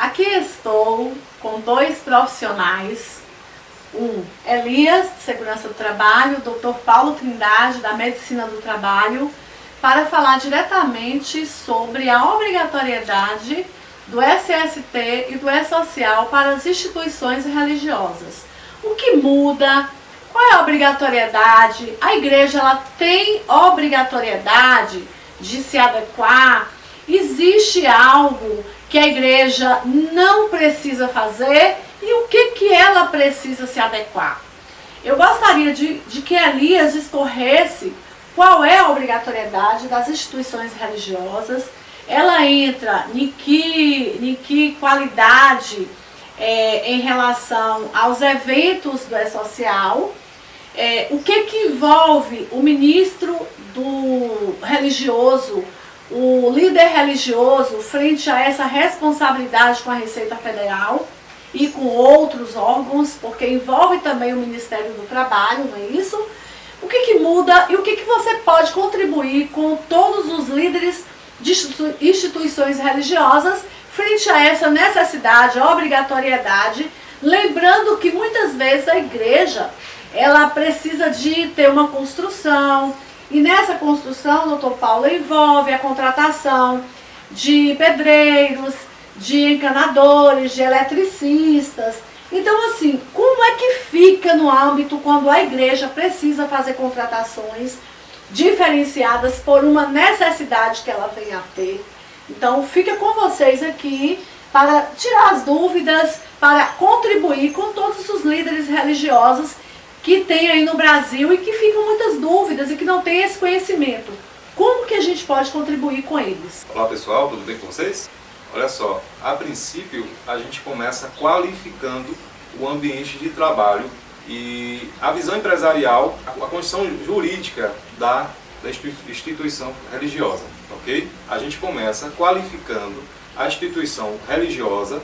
Aqui estou com dois profissionais, Elias, de Segurança do Trabalho, o Dr. Paulo Trindade, da Medicina do Trabalho, para falar diretamente sobre a obrigatoriedade do SST e do E-Social para as instituições religiosas. O que muda? Qual é a obrigatoriedade? A igreja ela tem obrigatoriedade de se adequar? Existe algo que a igreja não precisa fazer e o que ela precisa se adequar? Eu gostaria de que Elias discorresse qual é a obrigatoriedade das instituições religiosas. Ela entra em que qualidade em relação aos eventos do E-Social, o que envolve o ministro do religioso, o líder religioso, frente a essa responsabilidade com a Receita Federal e com outros órgãos, porque envolve também o Ministério do Trabalho, não é isso? O que muda e o que você pode contribuir com todos os líderes de instituições religiosas frente a essa necessidade, obrigatoriedade, lembrando que muitas vezes a igreja ela precisa de ter uma construção, e nessa construção, doutor Paulo, envolve a contratação de pedreiros, de encanadores, de eletricistas. Então, assim, como é que fica no âmbito quando a igreja precisa fazer contratações diferenciadas por uma necessidade que ela venha a ter? Então, fica com vocês aqui para tirar as dúvidas, para contribuir com todos os líderes religiosos que tem aí no Brasil e que ficam muitas dúvidas e que não tem esse conhecimento. Como que a gente pode contribuir com eles? Olá pessoal, tudo bem com vocês? Olha só, a princípio a gente começa qualificando o ambiente de trabalho e a visão empresarial, a condição jurídica da instituição religiosa, ok? A gente começa qualificando a instituição religiosa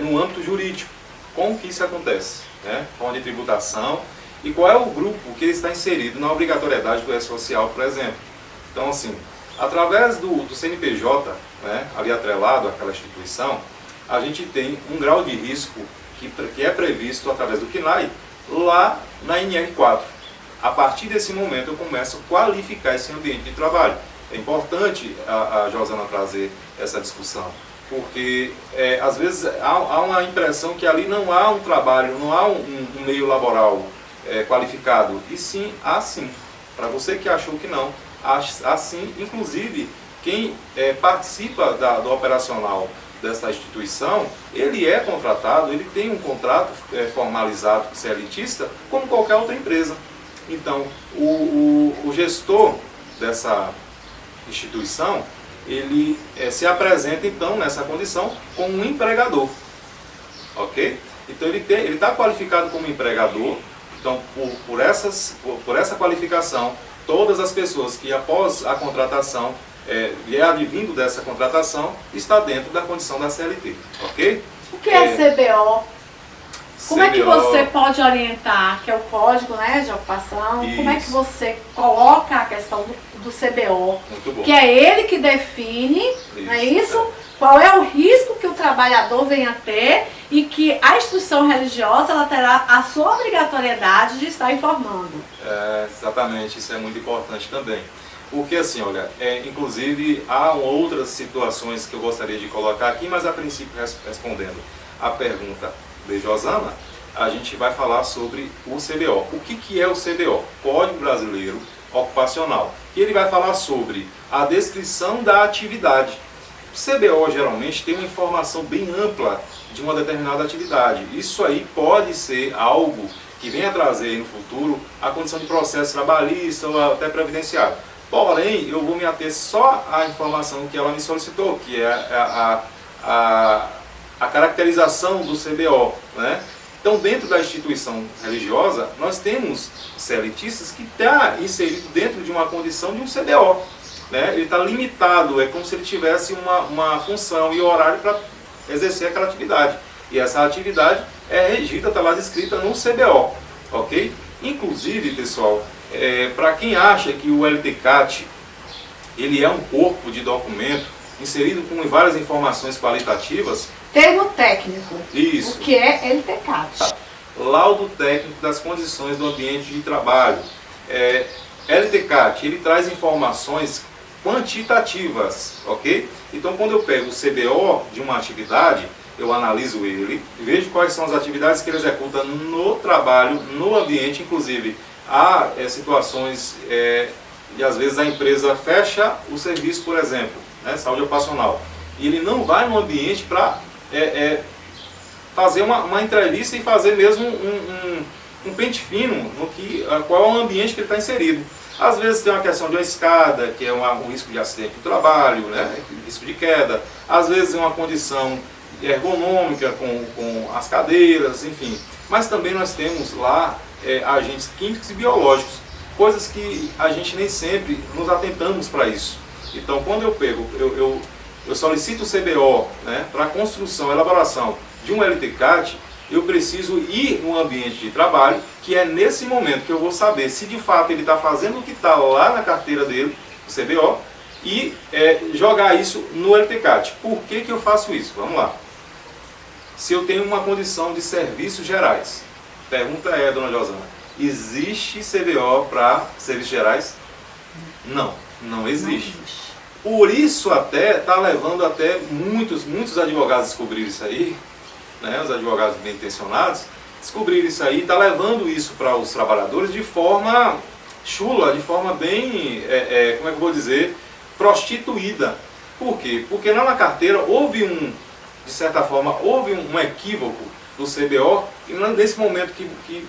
no âmbito jurídico. Como que isso acontece? Forma de tributação e qual é o grupo que está inserido na obrigatoriedade do E-Social, por exemplo. Então, assim, através do CNPJ, ali atrelado àquela instituição, a gente tem um grau de risco que é previsto através do CNAE lá na NR4. A partir desse momento eu começo a qualificar esse ambiente de trabalho. É importante a Josana trazer essa discussão, porque às vezes há uma impressão que ali não há um trabalho, não há um meio laboral qualificado, e sim, há sim. Para você que achou que não, há sim. Inclusive, quem participa do operacional dessa instituição, ele é contratado, ele tem um contrato formalizado CLTista, como qualquer outra empresa. Então, o gestor dessa instituição, ele se apresenta então nessa condição como um empregador, ok? Então ele está qualificado como empregador. Então por essa qualificação, todas as pessoas que após a contratação lhe é advindo dessa contratação, está dentro da condição da CLT, ok? O que é CBO? Como é que você pode orientar, que é o código de ocupação, isso. Como é que você coloca a questão do CBO? Muito bom. Que é ele que define, não é isso? Qual é o risco que o trabalhador venha a ter e que a instituição religiosa ela terá a sua obrigatoriedade de estar informando. Exatamente, isso é muito importante também. Porque assim, olha, inclusive há outras situações que eu gostaria de colocar aqui, mas a princípio respondendo a pergunta de Josana, a gente vai falar sobre o CBO. O que é o CBO? Código Brasileiro Ocupacional. E ele vai falar sobre a descrição da atividade. O CBO geralmente tem uma informação bem ampla de uma determinada atividade. Isso aí pode ser algo que venha trazer no futuro a condição de processo trabalhista ou até previdenciário. Porém, eu vou me ater só à informação que ela me solicitou, que é a caracterização do CBO, Então, dentro da instituição religiosa, nós temos CLTistas que está inserido dentro de uma condição de um CBO. Ele está limitado, é como se ele tivesse uma função e horário para exercer aquela atividade. E essa atividade é regida, está lá descrita no CBO, ok? Inclusive, pessoal, para quem acha que o LTCAT ele é um corpo de documento, inserido com várias informações qualitativas. Termo técnico. Isso. O que é LTCAT? Laudo técnico das condições do ambiente de trabalho. LTCAT, ele traz informações quantitativas, ok? Então, quando eu pego o CBO de uma atividade, eu analiso ele, vejo quais são as atividades que ele executa no trabalho, no ambiente, inclusive há situações e às vezes a empresa fecha o serviço, por exemplo, né, saúde ocupacional, e ele não vai no ambiente para fazer uma entrevista e fazer mesmo um pente fino no qual é o ambiente que ele está inserido. Às vezes tem uma questão de uma escada, que é um risco de acidente do trabalho, né, risco de queda. Às vezes é uma condição ergonômica com as cadeiras, enfim. Mas também nós temos lá agentes químicos e biológicos, coisas que a gente nem sempre nos atentamos para isso. Então, quando eu pego, eu solicito o CBO, né, para a construção, elaboração de um LTCAT, eu preciso ir no ambiente de trabalho, que é nesse momento que eu vou saber se de fato ele está fazendo o que está lá na carteira dele, o CBO, e jogar isso no LTCAT. Por que eu faço isso? Vamos lá. Se eu tenho uma condição de serviços gerais, pergunta dona Josana, existe CBO para serviços gerais? Não, não existe. Por isso está levando até muitos advogados a descobrir isso aí, né, os advogados bem intencionados, descobrir isso aí, está levando isso para os trabalhadores de forma chula, de forma bem, como é que eu vou dizer, prostituída. Por quê? Porque lá na carteira de certa forma, houve um equívoco do CBO, e nesse momento que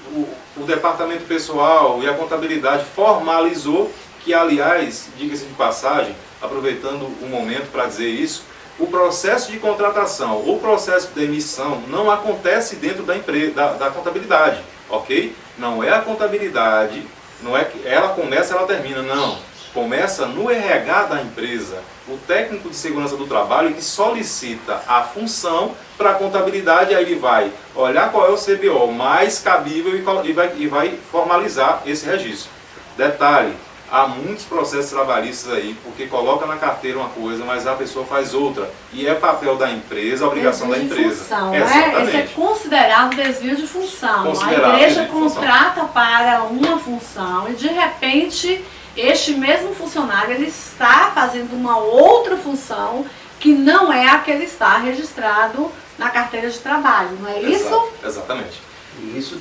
o departamento pessoal e a contabilidade formalizou, que aliás, diga-se de passagem, aproveitando o momento para dizer isso, o processo de contratação ou processo de demissão não acontece dentro da empresa, da contabilidade, ok? Não é a contabilidade, não é que ela começa, ela termina, não. Começa no RH da empresa, o técnico de segurança do trabalho que solicita a função para a contabilidade, aí ele vai olhar qual é o CBO mais cabível e vai formalizar esse registro. Detalhe, há muitos processos trabalhistas aí, porque coloca na carteira uma coisa, mas a pessoa faz outra. E é papel da empresa, a obrigação da empresa. Função, né? Esse é considerado desvio de função. A igreja contrata para uma função e de repente este mesmo funcionário ele está fazendo uma outra função que não é a que ele está registrado na carteira de trabalho, não é isso? Exatamente. E isso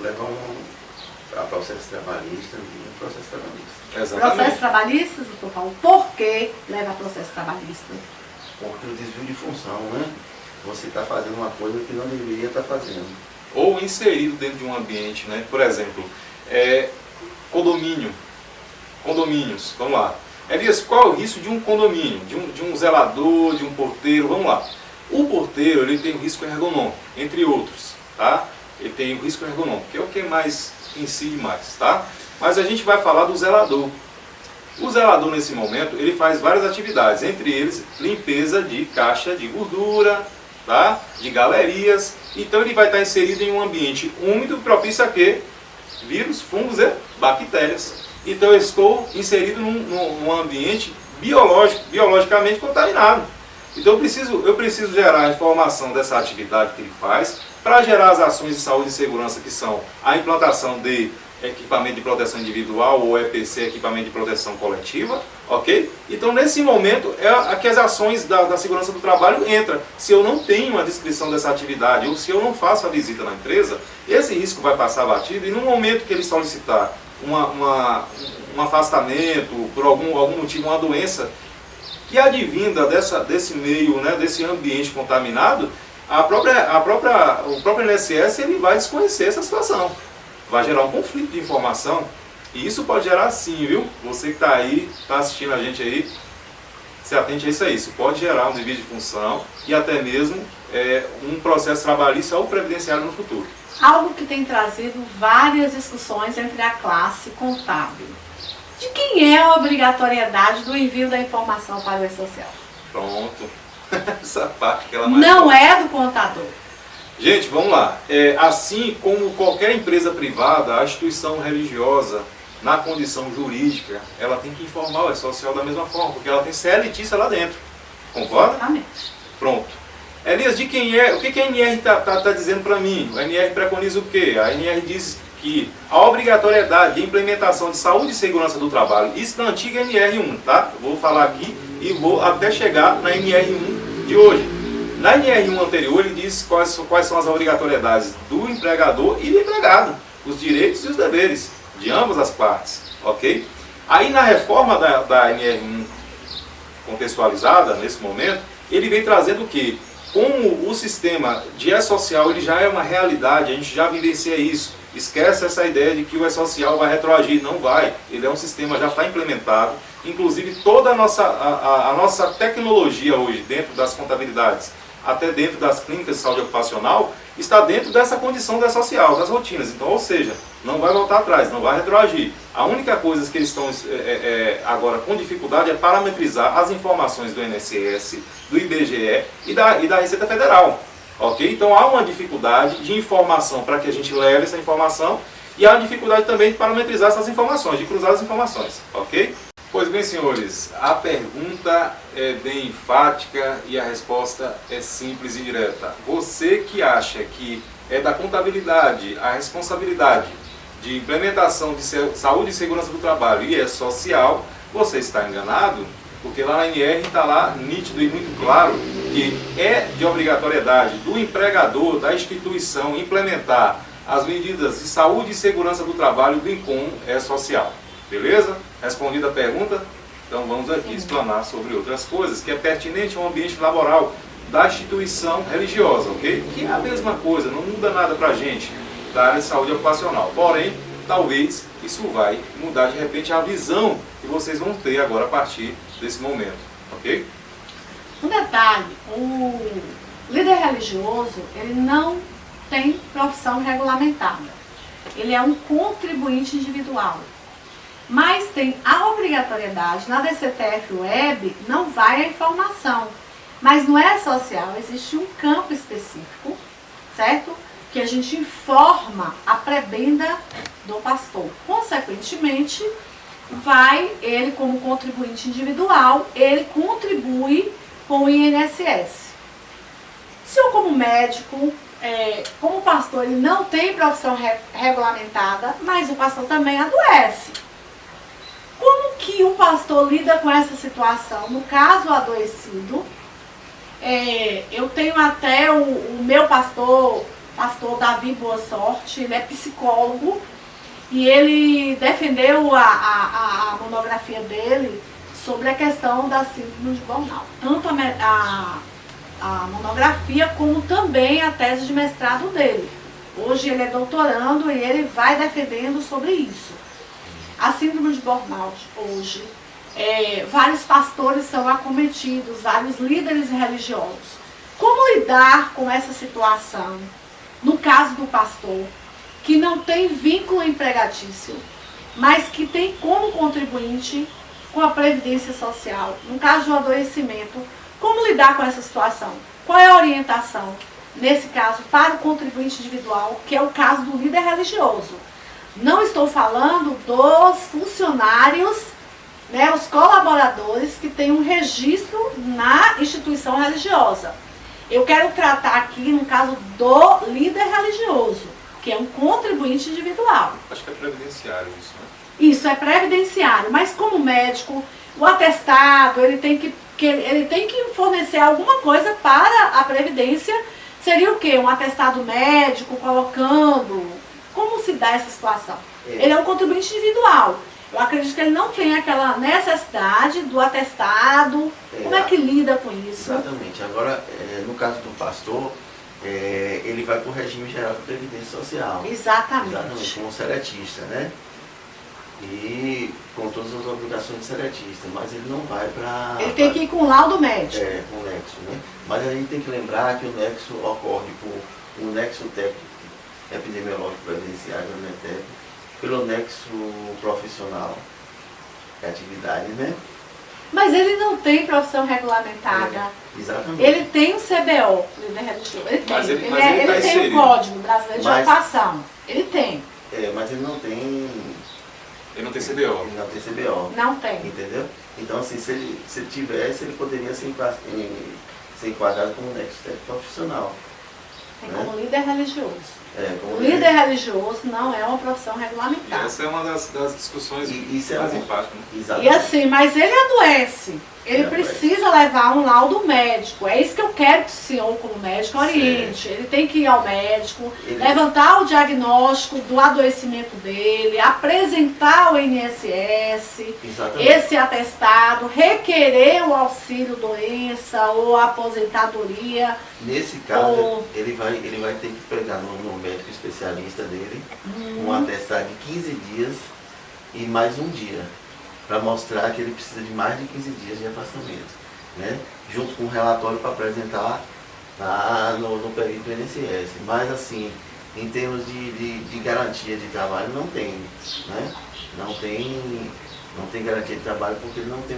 leva a processo trabalhista e processo trabalhista. Exatamente. Processo trabalhista, doutor Paulo, por que leva a processo trabalhista? Porque o desvio de função, né? Você está fazendo uma coisa que não deveria estar fazendo. Ou inserido dentro de um ambiente, né? Por exemplo, condomínios, vamos lá. Elias, qual é o risco de um condomínio, de um zelador, de um porteiro, vamos lá. O porteiro, ele tem o risco ergonômico, entre outros, tá? Ele tem o risco ergonômico, que é o que mais incide mais, tá? Mas a gente vai falar do zelador. O zelador, nesse momento, ele faz várias atividades, entre eles, limpeza de caixa de gordura, tá? De galerias. Então ele vai estar inserido em um ambiente úmido, propício a quê? Vírus, fungos e bactérias. Então eu estou inserido num ambiente biologicamente contaminado. Então eu preciso gerar a informação dessa atividade que ele faz para gerar as ações de saúde e segurança, que são a implantação de equipamento de proteção individual ou EPC, equipamento de proteção coletiva, ok? Então nesse momento é que as ações da segurança do trabalho entram. Se eu não tenho a descrição dessa atividade ou se eu não faço a visita na empresa, esse risco vai passar batido e no momento que ele solicitar um afastamento, por algum motivo, uma doença que advinda desse meio, né, desse ambiente contaminado, o próprio INSS ele vai desconhecer essa situação. Vai gerar um conflito de informação. E isso pode gerar sim, viu? Você que está aí, está assistindo a gente aí, se atente a isso aí. Isso pode gerar um desvio de função e até mesmo um processo trabalhista ou previdenciário no futuro. Algo que tem trazido várias discussões entre a classe contábil. De quem é a obrigatoriedade do envio da informação para o E-Social? Pronto. Essa parte que ela não é do contador. Gente, vamos lá. Assim como qualquer empresa privada, a instituição religiosa, na condição jurídica, ela tem que informar o E-Social da mesma forma, porque ela tem CLTista lá dentro. Concorda? Exatamente. Pronto. Elias, de quem é? O que a NR está dizendo para mim? A NR preconiza o quê? A NR diz que a obrigatoriedade de implementação de saúde e segurança do trabalho, isso na antiga NR1, tá? Eu vou falar aqui e vou até chegar na NR1 de hoje. Na NR1 anterior, ele diz quais são as obrigatoriedades do empregador e do empregado, os direitos e os deveres de ambas as partes, ok? Aí na reforma da NR1 contextualizada, nesse momento, ele vem trazendo o quê? Como o sistema de E-Social ele já é uma realidade, a gente já vivencia isso. Esquece essa ideia de que o E-Social vai retroagir, não vai. Ele é um sistema, já está implementado. Inclusive toda a nossa tecnologia hoje, dentro das contabilidades, até dentro das clínicas de saúde ocupacional, está dentro dessa condição da social, das rotinas. Então, ou seja, não vai voltar atrás, não vai retroagir. A única coisa que eles estão agora com dificuldade é parametrizar as informações do INSS, do IBGE e da Receita Federal. Ok? Então há uma dificuldade de informação para que a gente leve essa informação e há uma dificuldade também de parametrizar essas informações, de cruzar as informações. Ok? Pois bem, senhores, a pergunta é bem enfática e a resposta é simples e direta. Você que acha que é da contabilidade a responsabilidade de implementação de saúde e segurança do trabalho e é social, você está enganado, porque lá na NR está lá nítido e muito claro que é de obrigatoriedade do empregador, da instituição, implementar as medidas de saúde e segurança do trabalho do INCOM é social. Beleza? Respondida a pergunta? Então vamos aqui explanar sobre outras coisas que é pertinente ao ambiente laboral da instituição religiosa, ok? Que é a mesma coisa, não muda nada para a gente da área de saúde ocupacional. Porém, talvez isso vai mudar de repente a visão que vocês vão ter agora a partir desse momento, ok? Um detalhe, o líder religioso, ele não tem profissão regulamentada. Ele é um contribuinte individual. Mas tem a obrigatoriedade, na DCTF Web não vai a informação. Mas no E-Social existe um campo específico, certo? Que a gente informa a prebenda do pastor. Consequentemente, vai ele como contribuinte individual, ele contribui com o INSS. Se eu como médico, como pastor, ele não tem profissão regulamentada, mas o pastor também adoece. Como que o pastor lida com essa situação? No caso adoecido, eu tenho até o meu pastor Davi Boa Sorte, ele é psicólogo e ele defendeu a monografia dele sobre a questão da síndrome de burnout. Tanto a monografia como também a tese de mestrado dele. Hoje ele é doutorando e ele vai defendendo sobre isso. A síndrome de burnout hoje, vários pastores são acometidos, vários líderes religiosos. Como lidar com essa situação? No caso do pastor, que não tem vínculo empregatício, mas que tem como contribuinte com a Previdência Social. No caso do adoecimento, como lidar com essa situação? Qual é a orientação, nesse caso, para o contribuinte individual, que é o caso do líder religioso? Não estou falando dos funcionários, né, os colaboradores que têm um registro na instituição religiosa. Eu quero tratar aqui no caso do líder religioso, que é um contribuinte individual. Acho que é previdenciário isso, né? Isso, é previdenciário, mas como médico, o atestado, ele tem que fornecer alguma coisa para a Previdência. Seria o quê? Um atestado médico colocando... Como se dá essa situação? Ele é um contribuinte individual. Eu acredito que ele não tem aquela necessidade do atestado. Como é que lida com isso? Exatamente. Agora, no caso do pastor, ele vai para o regime geral de Previdência Social. Exatamente. Exatamente, como seretista, né? E com todas as obrigações de seretista, mas ele não vai para... Ele tem que ir com o laudo médico. Com o nexo, né? Mas a gente tem que lembrar que o nexo ocorre por um nexo técnico epidemiológico previdenciário, né, pelo nexo profissional, atividade, né? Mas ele não tem profissão regulamentada. Exatamente. Ele tem o CBO, líder religioso. Ele tem. Ele tem o Código Brasileiro de Ocupação. Ele tem. Mas ele não tem... Ele não tem CBO. Ele não tem CBO. Não tem. Entendeu? Então, assim, se ele tivesse, ele poderia ser enquadrado como nexo técnico profissional. É né? como líder religioso. Como O líder religioso não é uma profissão E regulamentada. essa é uma das discussões Isso é mais um- enfáticas. Né? Exatamente. E assim, mas ele adoece. Ele precisa levar um laudo médico. É isso que eu quero que o senhor, como médico, oriente. Ele tem que ir ao médico, levantar o diagnóstico do adoecimento dele, apresentar ao INSS Exatamente. esse atestado, requerer o auxílio doença ou aposentadoria. Nesse caso, ele vai ter que pegar no médico especialista dele um atestado de 15 dias e mais um dia, para mostrar que ele precisa de mais de 15 dias de afastamento, né? Junto com um relatório para apresentar no perito do INSS. Mas assim, em termos de garantia de trabalho, não tem, né? Não tem garantia de trabalho porque ele não tem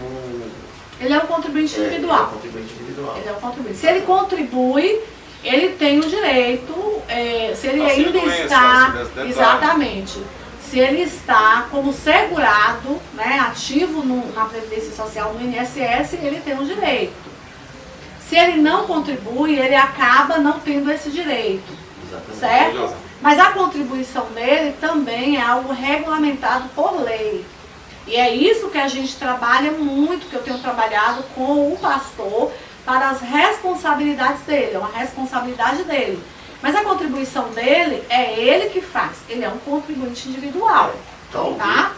Ele é um contribuinte individual. Ele é um contribuinte individual. Ele é um contribuinte. Se ele contribui, ele tem o direito, se ele Auxílio ainda doença, está, auxílio acidental. exatamente, se ele está como segurado, né, ativo na Previdência Social no INSS, ele tem o direito. Se ele não contribui, ele acaba não tendo esse direito, Exatamente. certo? Mas a contribuição dele também é algo regulamentado por lei. E é isso que a gente trabalha muito, que eu tenho trabalhado com o pastor, para as responsabilidades dele, é uma responsabilidade dele. Mas a contribuição dele é ele que faz, ele é um contribuinte individual, tá?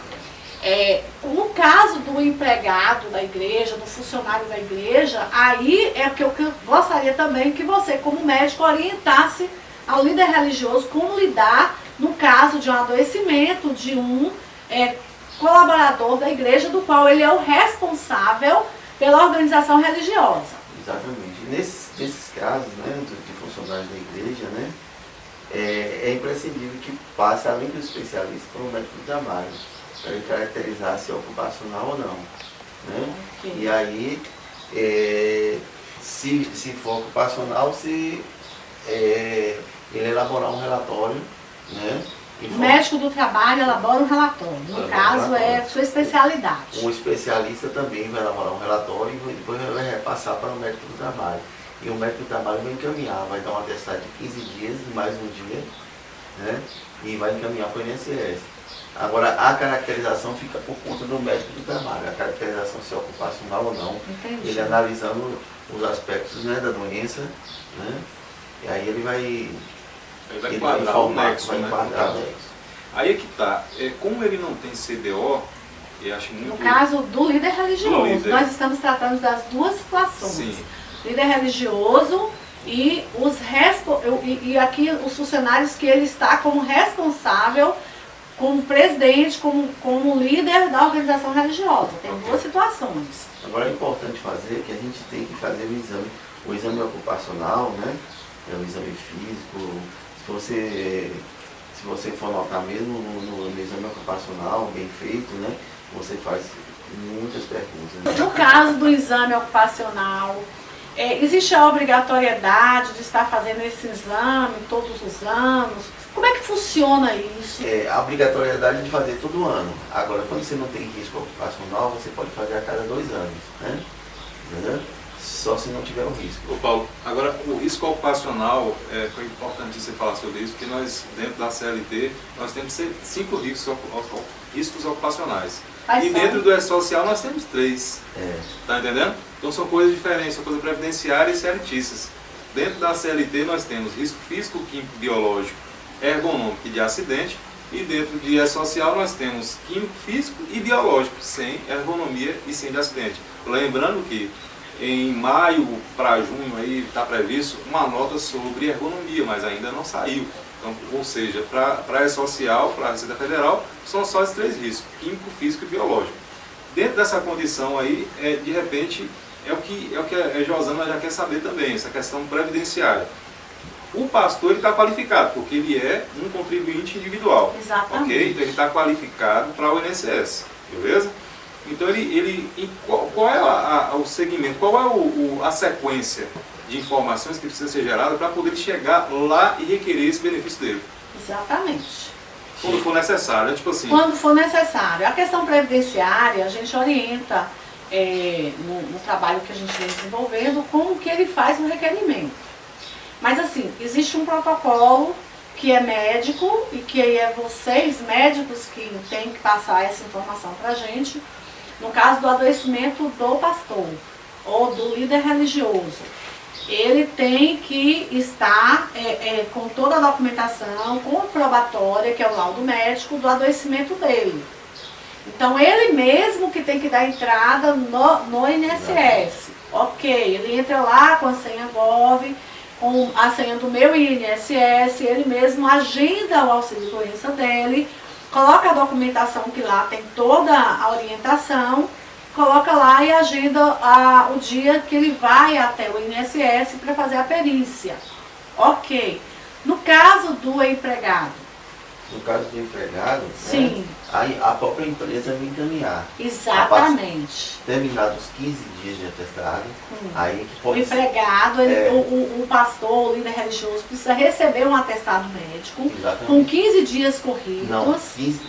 No caso do empregado da igreja, do funcionário da igreja, aí é que eu gostaria também que você, como médico, orientasse ao líder religioso como lidar no caso de um adoecimento de um colaborador da igreja, do qual ele é o responsável pela organização religiosa. Exatamente. Nesses casos, né, de funcionários da igreja, né, é imprescindível que passe, além do especialista, para o médico do trabalho, para ele caracterizar se é ocupacional ou não. Né? Okay. E aí, se for ocupacional, ele elaborar um relatório, né? O médico do trabalho elabora um relatório, no caso é sua especialidade. O especialista também vai elaborar um relatório e depois vai repassar para o médico do trabalho. E o médico do trabalho vai encaminhar, vai dar um atestado de 15 dias e mais um dia, né? E vai encaminhar para o INSS. Agora, a caracterização fica por conta do médico do trabalho, a caracterização se é ocupacional ou não. Entendi. Ele analisando os aspectos, né, da doença, né? E aí ele vai enquadrar o nexo, vai né? enquadrar o nexo. Aí é que tá, como ele não tem CDO, eu acho muito... No caso do líder religioso, nós estamos tratando das duas situações. Sim. Líder religioso e aqui os funcionários que ele está como responsável, como presidente, como líder da organização religiosa. Tem duas situações. Agora é importante fazer que a gente tem que fazer o exame ocupacional, né? É o exame físico. Se você for notar mesmo no exame ocupacional bem feito, né? Você faz muitas perguntas. Né? No caso do exame ocupacional, existe a obrigatoriedade de estar fazendo esse exame todos os anos? Como é que funciona isso? A obrigatoriedade de fazer todo ano. Agora, quando você não tem risco ocupacional, você pode fazer a cada 2 anos, né? Entendeu? Só se não tiver o risco. Ô Paulo, agora o risco ocupacional, foi importante você falar sobre isso, porque nós, dentro da CLT, nós temos 5 riscos ocupacionais. E dentro do E-Social nós temos 3. Tá entendendo? Então são coisas diferentes, são coisas previdenciárias e CLTistas. Dentro da CLT nós temos risco físico, químico, biológico, ergonômico e de acidente. E dentro de E-Social nós temos químico, físico e biológico, sem ergonomia e sem de acidente. Lembrando que em maio para junho aí está previsto uma nota sobre ergonomia, mas ainda não saiu. Então, ou seja, para E-Social, para a Receita Federal, são só esses 3 riscos, químico, físico e biológico. Dentro dessa condição aí, de repente, é o que a Josana já quer saber também, essa questão previdenciária. O pastor está qualificado, porque ele é um contribuinte individual. Exatamente. Okay? Então ele está qualificado para o INSS, beleza? Então qual é o segmento, qual é a sequência de informações que precisa ser gerada para poder chegar lá e requerer esse benefício dele? Exatamente. Quando for necessário, tipo assim. Quando for necessário. A questão previdenciária, a gente orienta no trabalho que a gente vem desenvolvendo, como que ele faz o requerimento. Mas assim, existe um protocolo que é médico e que aí é vocês, médicos, que têm que passar essa informação para a gente. No caso do adoecimento do pastor ou do líder religioso, ele tem que estar com toda a documentação comprobatória, que é o laudo médico, do adoecimento dele. Então, ele mesmo que tem que dar entrada no INSS. Ok, ele entra lá com a senha Gov, com a senha do meu INSS, ele mesmo agenda o auxílio-doença dele, coloca a documentação que lá tem toda a orientação, coloca lá e agenda o dia que ele vai até o INSS para fazer a perícia. Ok. No caso do empregado. No caso do empregado, sim, né, a própria empresa vai encaminhar. Exatamente. Terminados os 15 dias de atestado, aí o empregado, o pastor, o líder religioso precisa receber um atestado médico. Exatamente. Com 15 dias corridos. Não, os 15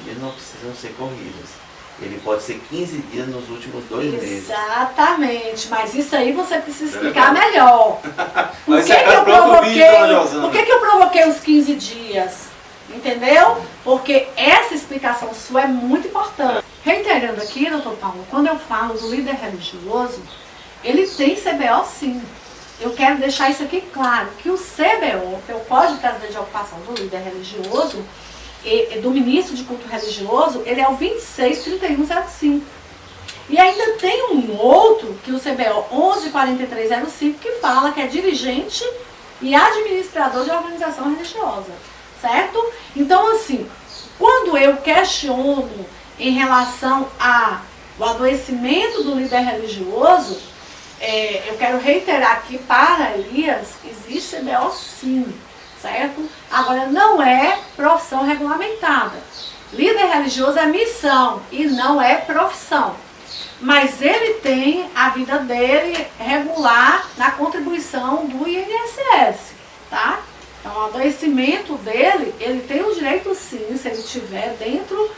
dias não precisam ser corridos. Ele pode ser 15 dias nos últimos 2 meses. Exatamente, mas isso aí você precisa explicar melhor. Por que eu provoquei os 15 dias? Entendeu? Porque essa explicação sua é muito importante. Reiterando aqui, doutor Paulo, quando eu falo do líder religioso, ele tem CBO sim. Eu quero deixar isso aqui claro, que o CBO, que é o Código Brasileiro de Ocupação do Líder Religioso, do ministro de culto religioso, ele é o 263105. E ainda tem um outro, que o CBO 114305, que fala que é dirigente e administrador de organização religiosa, certo? Então, assim, quando eu questiono em relação ao adoecimento do líder religioso, eu quero reiterar aqui para Elias, existe CBO sim. Certo? Agora, não é profissão regulamentada. Líder religioso é missão e não é profissão. Mas ele tem a vida dele regular na contribuição do INSS, tá? Então, o adoecimento dele, ele tem o direito sim, se ele estiver dentro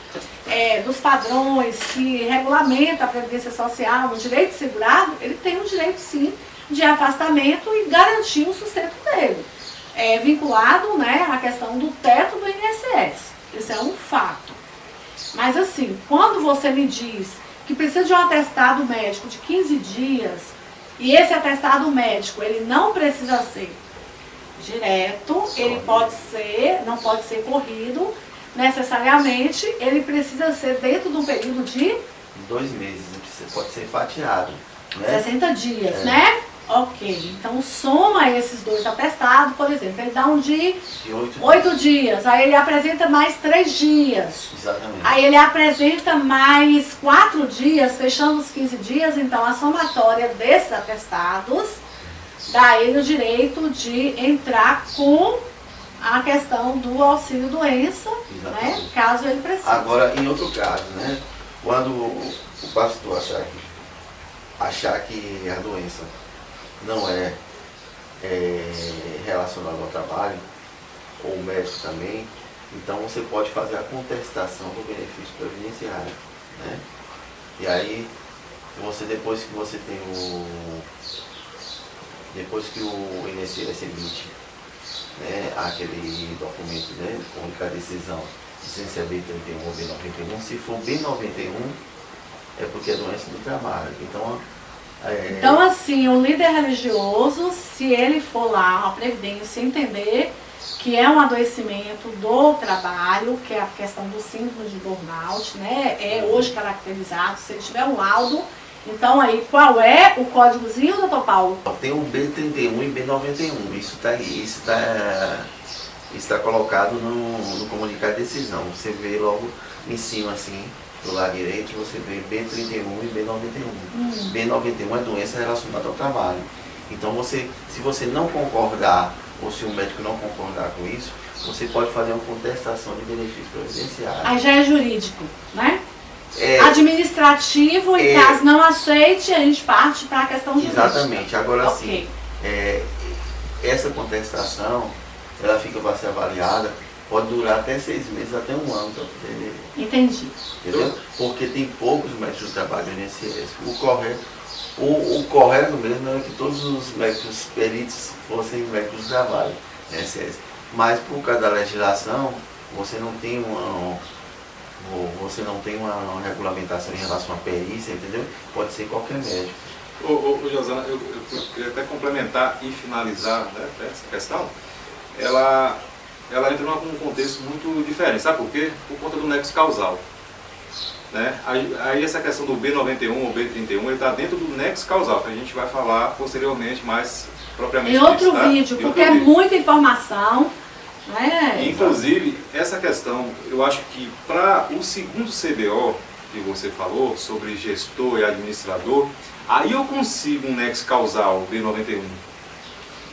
dos padrões que regulamenta a Previdência Social, o direito segurado, ele tem o direito sim de afastamento e garantir o sustento dele. Vinculado, né, à questão do teto do INSS. Isso é um fato. Mas assim, quando você me diz que precisa de um atestado médico de 15 dias, e esse atestado médico, ele não precisa ser direto, ele não pode ser corrido, necessariamente, ele precisa ser dentro de um período de 2 meses, pode ser fatiado. Né? 60 dias, né? Ok, então soma esses 2 atestados, por exemplo, ele dá um de 8 dias, aí ele apresenta mais 3 dias. Exatamente. Aí ele apresenta mais 4 dias, fechando os 15 dias, então a somatória desses atestados dá ele o direito de entrar com a questão do auxílio-doença, né, caso ele precise. Agora, em outro caso, né, quando o pastor achar que a doença não é relacionado ao trabalho, ou o médico também, então você pode fazer a contestação do benefício previdenciário, né? E aí, depois que o INSS emite, né, aquele documento, né, com a decisão de ciência B31 ou B91, se for B91, é porque é doença do trabalho. Então, assim, o líder religioso, se ele for lá, a Previdência, entender que é um adoecimento do trabalho, que é a questão do síndrome de burnout, né? É hoje caracterizado, se ele tiver um laudo. Então, aí, qual é o códigozinho, doutor Paulo? Tem o B31 e B91, isso está colocado no comunicado de decisão. Você vê logo em cima, assim, do lado direito, você vê B31 e B91. B91 é doença relacionada ao trabalho. Então, se você não concordar, ou se o médico não concordar com isso, você pode fazer uma contestação de benefício previdenciário. Aí já é jurídico, né? Administrativo, e caso não aceite, a gente parte para a questão jurídica. Exatamente. Agora sim, essa contestação, ela fica para ser avaliada pode durar até 6 meses, até 1 ano para poder... Entendi. Entendeu? Porque tem poucos médicos de trabalho no INSS. O correto mesmo é que todos os médicos peritos fossem médicos de trabalho no INSS. Mas por causa da legislação, você não tem uma regulamentação em relação à perícia, entendeu? Pode ser qualquer médico. Josana, eu queria até complementar e finalizar, né, essa questão. Ela entra num contexto muito diferente, sabe por quê? Por conta do nexo causal. Né? Aí essa questão do B91 ou B31, ele está dentro do nexo causal, que a gente vai falar posteriormente mais propriamente em outro disso, tá? vídeo, porque é muita informação. Né? Inclusive, essa questão, eu acho que para o segundo CBO que você falou, sobre gestor e administrador, aí eu consigo um nexo causal B91.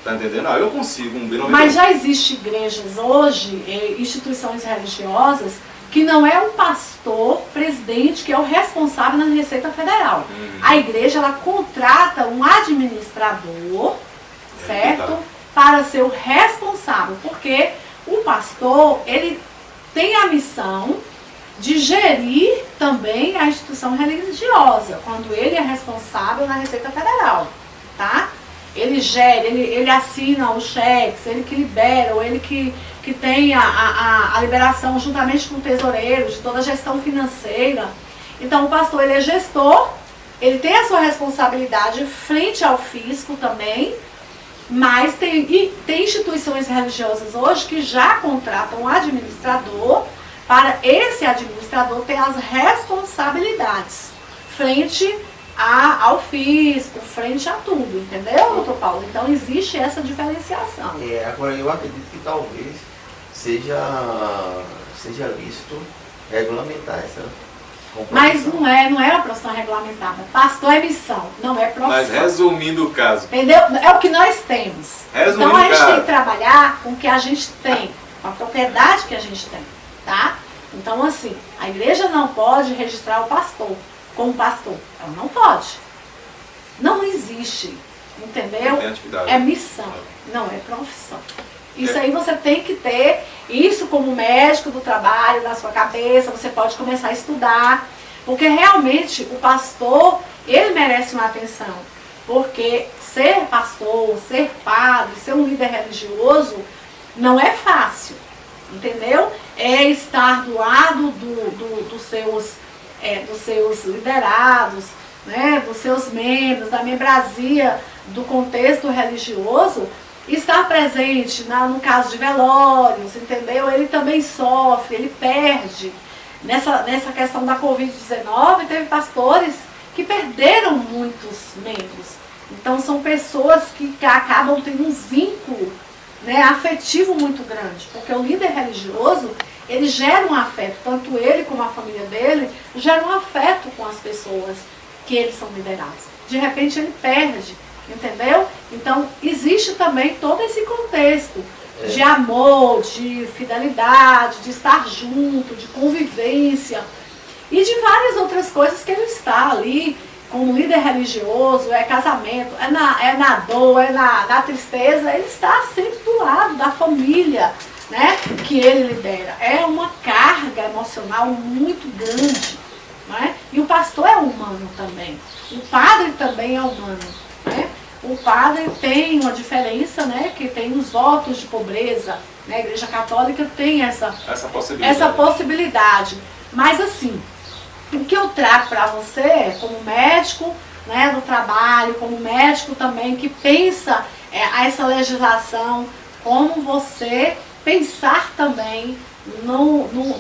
Tá entendendo? Aí eu consigo um B91. Mas já existe igrejas hoje, instituições religiosas, que não é o pastor presidente que é o responsável na Receita Federal. A igreja, ela contrata um administrador, certo? Para ser o responsável, porque o pastor, ele tem a missão de gerir também a instituição religiosa, quando ele é responsável na Receita Federal, tá? Ele gera, ele assina os cheques, ele que libera, ou ele que tem a liberação juntamente com o tesoureiro, de toda a gestão financeira. Então o pastor, ele é gestor, ele tem a sua responsabilidade frente ao fisco também, mas tem instituições religiosas hoje que já contratam um administrador para esse administrador ter as responsabilidades frente ao fisco, frente a tudo, entendeu, doutor Paulo? Então existe essa diferenciação. Agora eu acredito que talvez seja lícito regulamentar essa composição. Mas não é uma profissão regulamentada. Pastor é missão, não é profissão. Mas resumindo o caso. Entendeu? É o que nós temos. Então a gente tem que trabalhar com o que a gente tem, com a propriedade que a gente tem, tá? Então assim, a igreja não pode registrar o pastor como pastor. Ela não pode. Não existe. Entendeu? É missão, não é profissão. Isso aí você tem que ter, isso como médico do trabalho, na sua cabeça, você pode começar a estudar, porque realmente o pastor, ele merece uma atenção, porque ser pastor, ser padre, ser um líder religioso, não é fácil, entendeu? É estar do lado dos seus liderados, né, dos seus membros, da membresia do contexto religioso, estar presente no caso de velórios, entendeu? Ele também sofre, ele perde. Nessa questão da Covid-19, teve pastores que perderam muitos membros. Então são pessoas que acabam tendo um vínculo, né, afetivo muito grande, porque o líder religioso, ele gera um afeto, tanto ele como a família dele, gera um afeto com as pessoas que eles são liderados. De repente ele perde, entendeu? Então existe também todo esse contexto de amor, de fidelidade, de estar junto, de convivência e de várias outras coisas que ele está ali como líder religioso, é casamento, é na dor, é na tristeza, ele está sempre do lado da família, né, que ele lidera. É uma carga emocional muito grande, né? E o pastor é humano também, o padre também é humano, né? O padre tem uma diferença, né, que tem os votos de pobreza, né? A Igreja Católica tem essa possibilidade. Mas assim, o que eu trago para você, como médico, né, do trabalho, como médico também que pensa essa legislação, como você pensar também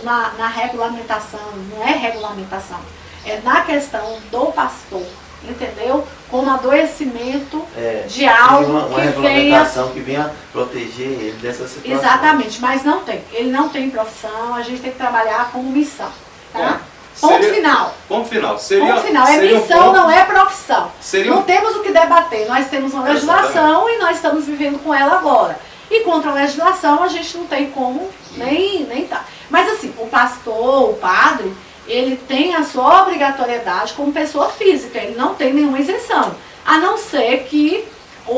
na regulamentação, não é regulamentação, é na questão do pastor, entendeu? Como adoecimento de algo uma regulamentação que venha proteger ele dessa situação. Exatamente, mas não tem. Ele não tem profissão, a gente tem que trabalhar como missão, tá? Ponto final. Ponto final. É missão, não é profissão. Não temos o que debater. Nós temos uma legislação e nós estamos vivendo com ela agora. E contra a legislação a gente não tem como nem tá. Mas assim, o pastor, o padre, ele tem a sua obrigatoriedade como pessoa física. Ele não tem nenhuma isenção. A não ser que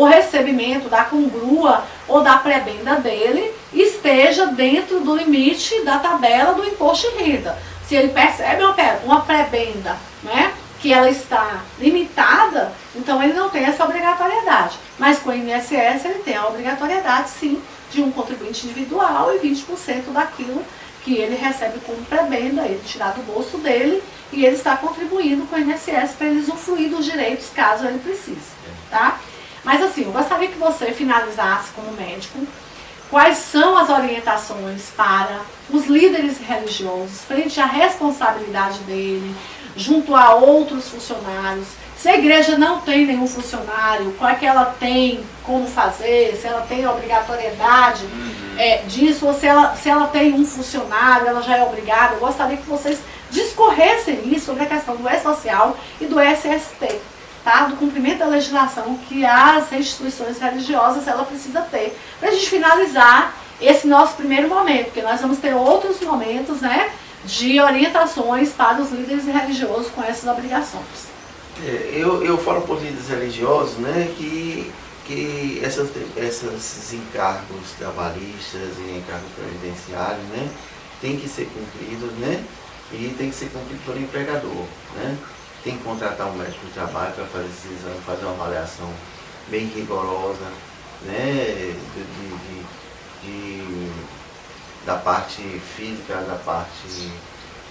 o recebimento da congrua ou da prebenda dele esteja dentro do limite da tabela do imposto de renda. Se ele percebe uma prebenda, né, que ela está limitada, então ele não tem essa obrigatoriedade. Mas com o INSS ele tem a obrigatoriedade, sim, de um contribuinte individual e 20% daquilo que ele recebe como prebenda, ele tirar do bolso dele e ele está contribuindo com o INSS para ele usufruir dos direitos caso ele precise, tá? Mas assim, eu gostaria que você finalizasse como médico quais são as orientações para os líderes religiosos frente à responsabilidade dele, junto a outros funcionários. Se a igreja não tem nenhum funcionário, qual é que ela tem como fazer, se ela tem a obrigatoriedade disso, ou se ela tem um funcionário, ela já é obrigada. Eu gostaria que vocês discorressem isso sobre a questão do E-Social e do SST, tá? Do cumprimento da legislação que as instituições religiosas ela precisa ter, para a gente finalizar esse nosso primeiro momento, porque nós vamos ter outros momentos, né, de orientações para os líderes religiosos com essas obrigações. Eu falo para os líderes religiosos, né, que esses encargos trabalhistas e encargos previdenciários, né, tem que ser cumpridos, né, e tem que ser cumprido pelo empregador, né. Tem que contratar um médico de trabalho para fazer esse exame, fazer uma avaliação bem rigorosa, né, da parte física, da parte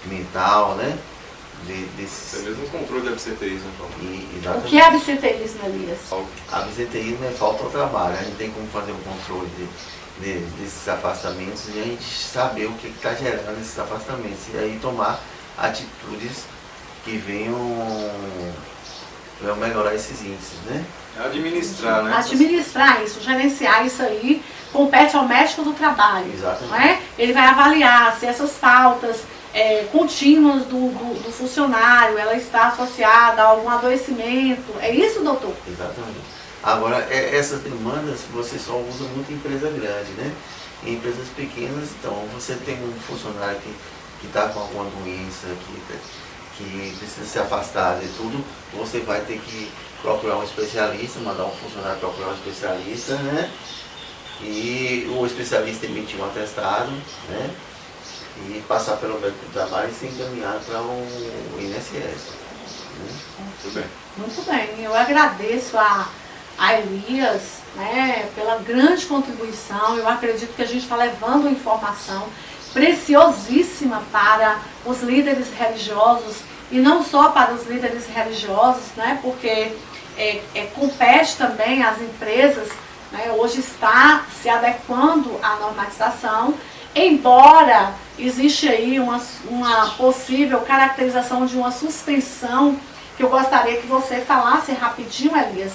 mental, né? É mesmo o controle de absenteísmo, então. O que é absenteísmo, Elias? Absenteísmo é falta ao trabalho. A gente tem como fazer um controle desses afastamentos e a gente saber o que está gerando esses afastamentos e aí tomar atitudes que venham melhorar esses índices, né? Administrar, né? Administrar isso, gerenciar isso aí, compete ao médico do trabalho. Exatamente. Né? Ele vai avaliar se essas pautas contínuas do funcionário, ela está associada a algum adoecimento. É isso, doutor? Exatamente. Agora, essas demandas você só usa muito em empresa grande, né? Em empresas pequenas, então, você tem um funcionário que está com alguma doença, que precisa se afastar de tudo, você vai ter que procurar um especialista, mandar um funcionário procurar um especialista, né? E o especialista emitir um atestado, né? E passar pelo médico do trabalho e ser encaminhado para o INSS. Né? Muito bem. Muito bem, eu agradeço a Elias, né, pela grande contribuição. Eu acredito que a gente está levando informação preciosíssima para os líderes religiosos e não só para os líderes religiosos, né, porque compete também às empresas, né, hoje está se adequando à normatização, embora existe aí uma possível caracterização de uma suspensão, que eu gostaria que você falasse rapidinho, Elias,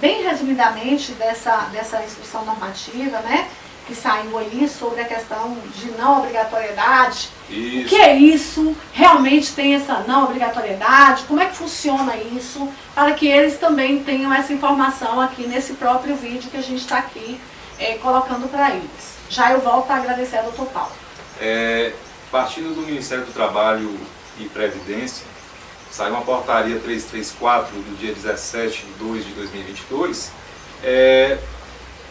bem resumidamente dessa instrução normativa, né, que saiu aí sobre a questão de não obrigatoriedade. Isso. O que é isso? Realmente tem essa não obrigatoriedade? Como é que funciona isso? Para que eles também tenham essa informação aqui nesse próprio vídeo que a gente está aqui colocando para eles. Já eu volto a agradecer ao doutor Paulo. Partindo do Ministério do Trabalho e Previdência, saiu uma portaria 334 do dia 17 de 2 de 2022,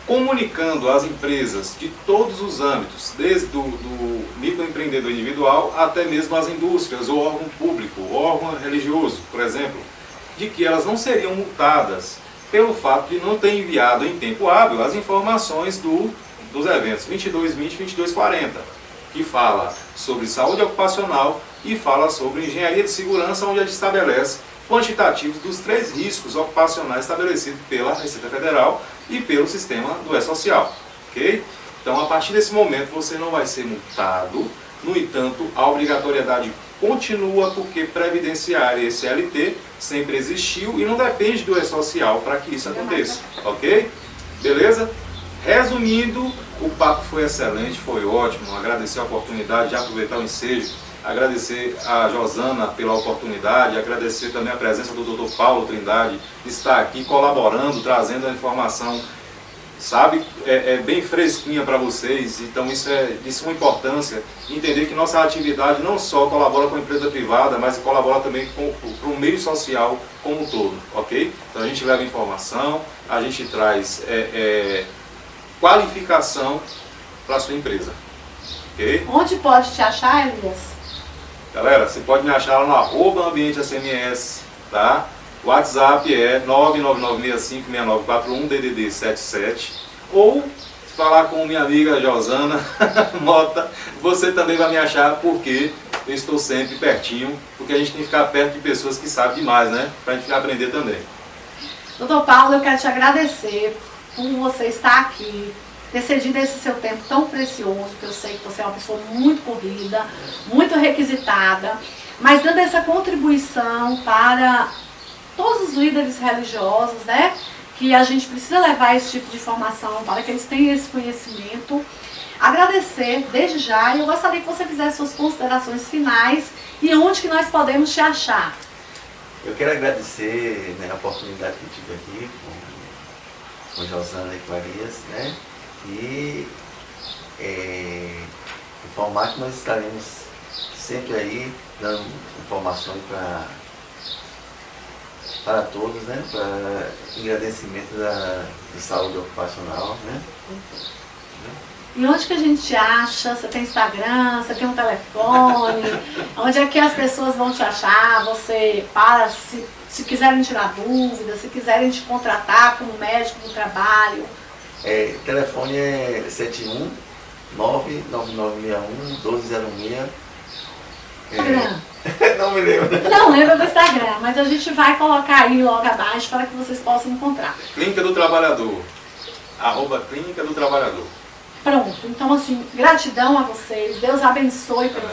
comunicando às empresas de todos os âmbitos, desde do microempreendedor individual até mesmo as indústrias, ou órgão público, ou órgão religioso, por exemplo, de que elas não seriam multadas pelo fato de não ter enviado em tempo hábil as informações dos eventos 2220 e 2240, que fala sobre saúde ocupacional e fala sobre engenharia de segurança, onde a gente estabelece quantitativos dos 3 riscos ocupacionais estabelecidos pela Receita Federal e pelo sistema do E-Social, ok? Então, a partir desse momento, você não vai ser multado. No entanto, a obrigatoriedade continua, porque previdenciária e CLT sempre existiu e não depende do E-Social para que isso aconteça, ok? Beleza? Resumindo, o papo foi excelente, foi ótimo. Agradecer a oportunidade de aproveitar o ensejo, agradecer a Josana pela oportunidade, agradecer também a presença do Dr. Paulo Trindade, de estar aqui colaborando, trazendo a informação sabe? É bem fresquinha para vocês, então isso é de suma importância, entender que nossa atividade não só colabora com a empresa privada, mas colabora também para o meio social como um todo, ok? Então a gente leva informação, a gente traz qualificação para a sua empresa, ok? Onde pode te achar, Elias? Galera, você pode me achar lá no @ambiente_sms, tá? O WhatsApp é 999656941, DDD 77. Ou falar com minha amiga Josana Mota, você também vai me achar, porque eu estou sempre pertinho, porque a gente tem que ficar perto de pessoas que sabem demais, né? Pra gente aprender também. Doutor Paulo, eu quero te agradecer por você estar aqui, ter cedido esse seu tempo tão precioso, que eu sei que você é uma pessoa muito corrida, muito requisitada, mas dando essa contribuição para todos os líderes religiosos, né? Que a gente precisa levar esse tipo de informação para que eles tenham esse conhecimento. Agradecer desde já, e eu gostaria que você fizesse suas considerações finais e onde que nós podemos te achar. Eu quero agradecer, né, a oportunidade que eu tive aqui com Josana e com Elias, né? E informar que nós estaremos sempre aí dando informações para todos, né? Para agradecimento de saúde ocupacional, né? E onde que a gente te acha? Você tem Instagram, você tem um telefone? Onde é que as pessoas vão te achar? Você para, se quiserem tirar dúvidas, se quiserem te contratar como médico do trabalho. Telefone é 71 99961 1206. Instagram. Não me lembro. Não lembro do Instagram, mas a gente vai colocar aí logo abaixo para que vocês possam encontrar. Clínica do Trabalhador, @Clínica do Trabalhador. Pronto, então assim, gratidão a vocês, Deus abençoe pelos